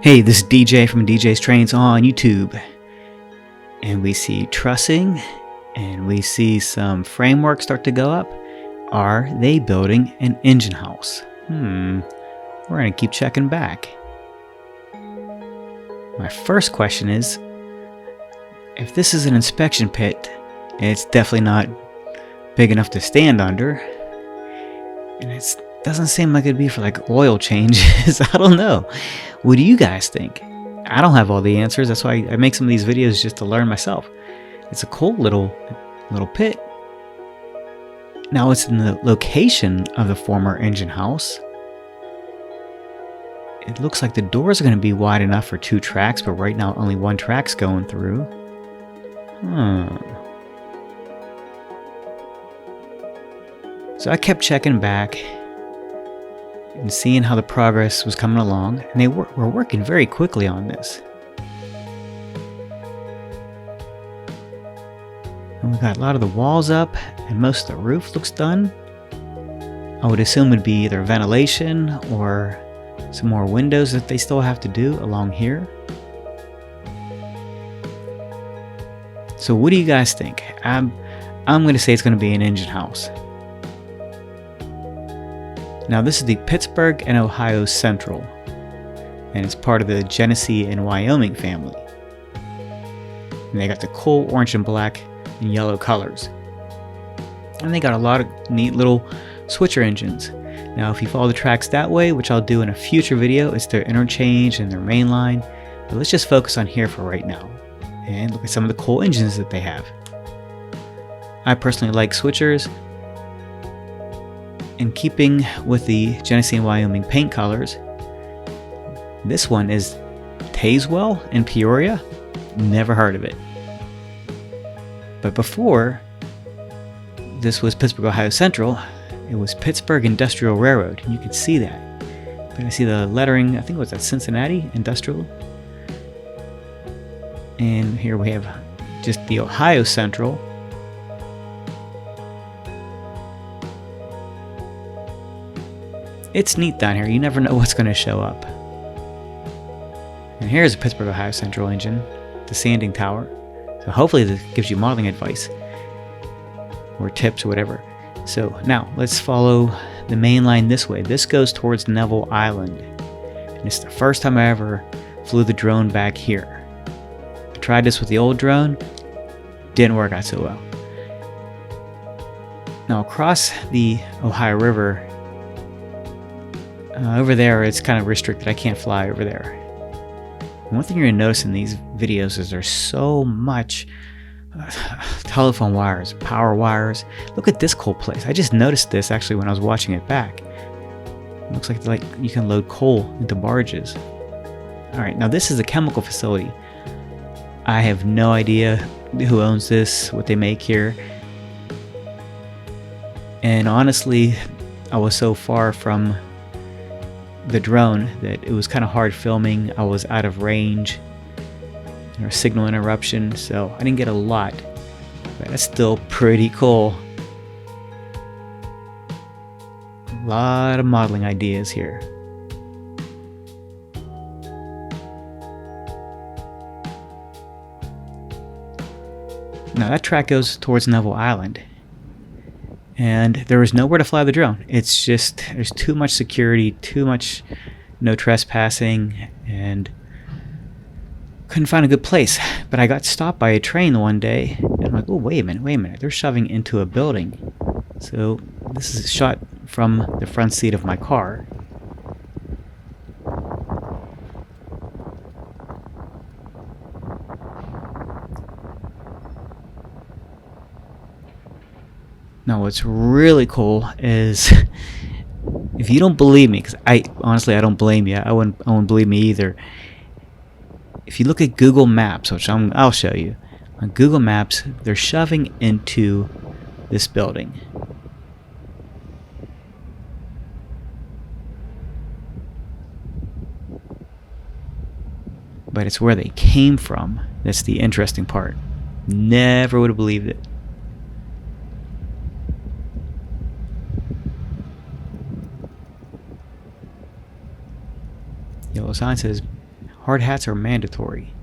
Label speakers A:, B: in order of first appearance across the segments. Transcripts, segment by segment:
A: Hey, this is DJ from DJ's Trains on YouTube. And we see trussing and we see some framework start to go up. Are they building an engine house? We're going to keep checking back. My first question is, if this is an inspection pit, it's definitely not big enough to stand under. And it doesn't seem like it'd be for like oil changes. I don't know. What do you guys think? I don't have all the answers. That's why I make some of these videos just to learn myself. It's a cool little pit. Now it's in the location of the former engine house. It looks like the doors are going to be wide enough for 2 tracks, but right now only 1 track's going through. So I kept checking back and seeing how the progress was coming along, and they were working very quickly on this. And we got a lot of the walls up, and most of the roof looks done. I would assume it would be either ventilation or some more windows that they still have to do along here. So what do you guys think? I'm going to say it's going to be an engine house. Now this is the Pittsburgh and Ohio Central, and it's part of the Genesee and Wyoming family. And they got the cool orange and black and yellow colors. And they got a lot of neat little switcher engines. Now if you follow the tracks that way, which I'll do in a future video, it's their interchange and their main line. But let's just focus on here for right now and look at some of the cool engines that they have. I personally like switchers. In keeping with the Genesee and Wyoming paint colors, this one is Tazewell in Peoria. Never heard of it. But before this was Pittsburgh, Ohio Central, it was Pittsburgh Industrial Railroad. And you can see that. But I see the lettering, I think it was at Cincinnati Industrial. And here we have just the Ohio Central. It's neat down here. You never know what's going to show up. And here's a Pittsburgh, Ohio Central engine, the sanding tower. So hopefully this gives you modeling advice or tips or whatever. So now let's follow the main line this way. This goes towards Neville Island. And it's the first time I ever flew the drone back here. I tried this with the old drone. Didn't work out so well. Now across the Ohio River, over there, it's kind of restricted. I can't fly over there. And one thing you're going to notice in these videos is there's so much telephone wires, power wires. Look at this coal place. I just noticed this actually when I was watching it back. It looks like you can load coal into barges. All right, now this is a chemical facility. I have no idea who owns this, what they make here. And honestly, I was so far from the drone that it was kind of hard filming. I was out of range, or signal interruption, so I didn't get a lot, but that's still pretty cool. A lot of modeling ideas here. Now that track goes towards Neville Island, and there was nowhere to fly the drone. It's just, there's too much security, too much no trespassing, and couldn't find a good place. But I got stopped by a train one day, and I'm like, oh, wait a minute, they're shoving into a building. So this is a shot from the front seat of my car. Now what's really cool is, if you don't believe me, because I don't blame you. I wouldn't believe me either. If you look at Google Maps, which I'll show you, on Google Maps, they're shoving into this building. But it's where they came from. That's the interesting part. Never would have believed it. Yellow sign says Hard hats are mandatory.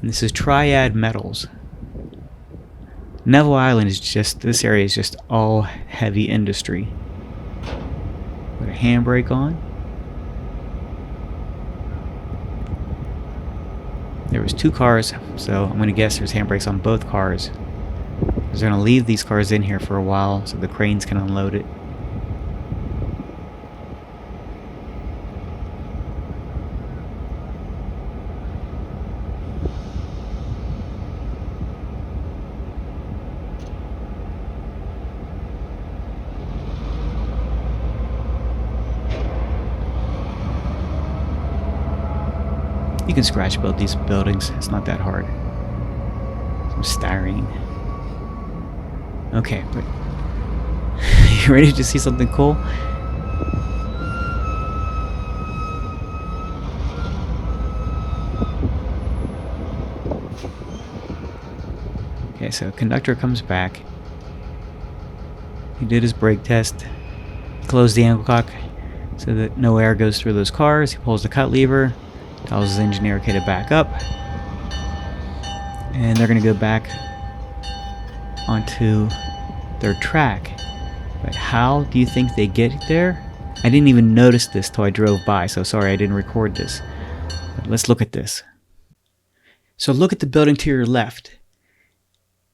A: And this is Triad Metals. Neville Island is just, this area is just all heavy industry. Put a handbrake on. There was 2 cars, so I'm going to guess there's handbrakes on both cars. They're going to leave these cars in here for a while so the cranes can unload it. You can scratch build these buildings, it's not that hard. Some styrene. Okay, but you ready to see something cool? Okay, so conductor comes back. He did his brake test. He closed the angle cock so that no air goes through those cars. He pulls the cut lever. Tells his engineer okay to back up. And they're going to go back onto their track. But how do you think they get there? I didn't even notice this till I drove by, so sorry I didn't record this. But let's look at this. So look at the building to your left.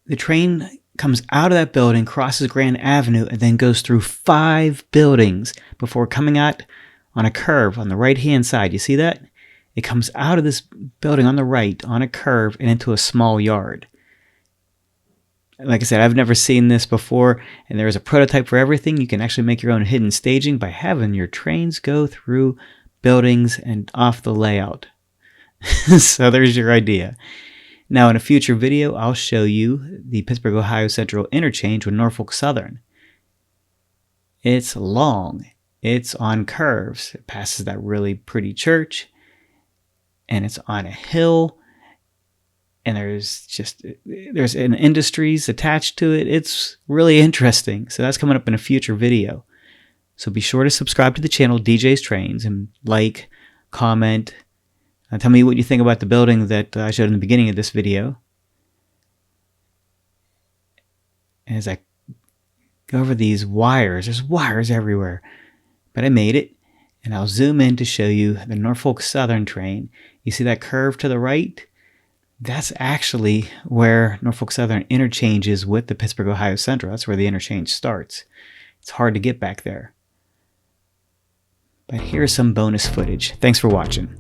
A: The train comes out of that building, crosses Grand Avenue, and then goes through 5 buildings before coming out on a curve on the right-hand side. You see that? It comes out of this building on the right, on a curve, and into a small yard. Like I said, I've never seen this before, and there is a prototype for everything. You can actually make your own hidden staging by having your trains go through buildings and off the layout. So there's your idea. Now in a future video, I'll show you the Pittsburgh Ohio Central interchange with Norfolk Southern. It's long. It's on curves. It passes that really pretty church. And it's on a hill, and there's an industries attached to it. It's really interesting. So that's coming up in a future video. So be sure to subscribe to the channel DJ's Trains and like, comment, tell me what you think about the building that I showed in the beginning of this video. And as I go over these wires, there's wires everywhere, but I made it. And I'll zoom in to show you the Norfolk Southern train. You see that curve to the right? That's actually where Norfolk Southern interchanges with the Pittsburgh Ohio Central. That's where the interchange starts. It's hard to get back there. But here's some bonus footage. Thanks for watching.